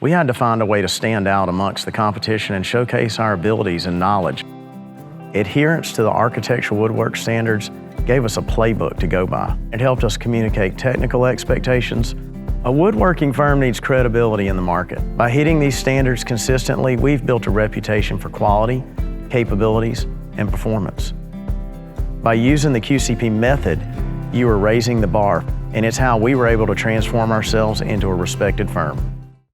We had to find a way to stand out amongst the competition and showcase our abilities and knowledge. Adherence to the architectural woodwork standards gave us a playbook to go by. It helped us communicate technical expectations. A woodworking firm needs credibility in the market. By hitting these standards consistently, we've built a reputation for quality, capabilities, and performance. By using the QCP method, you are raising the bar, and it's how we were able to transform ourselves into a respected firm.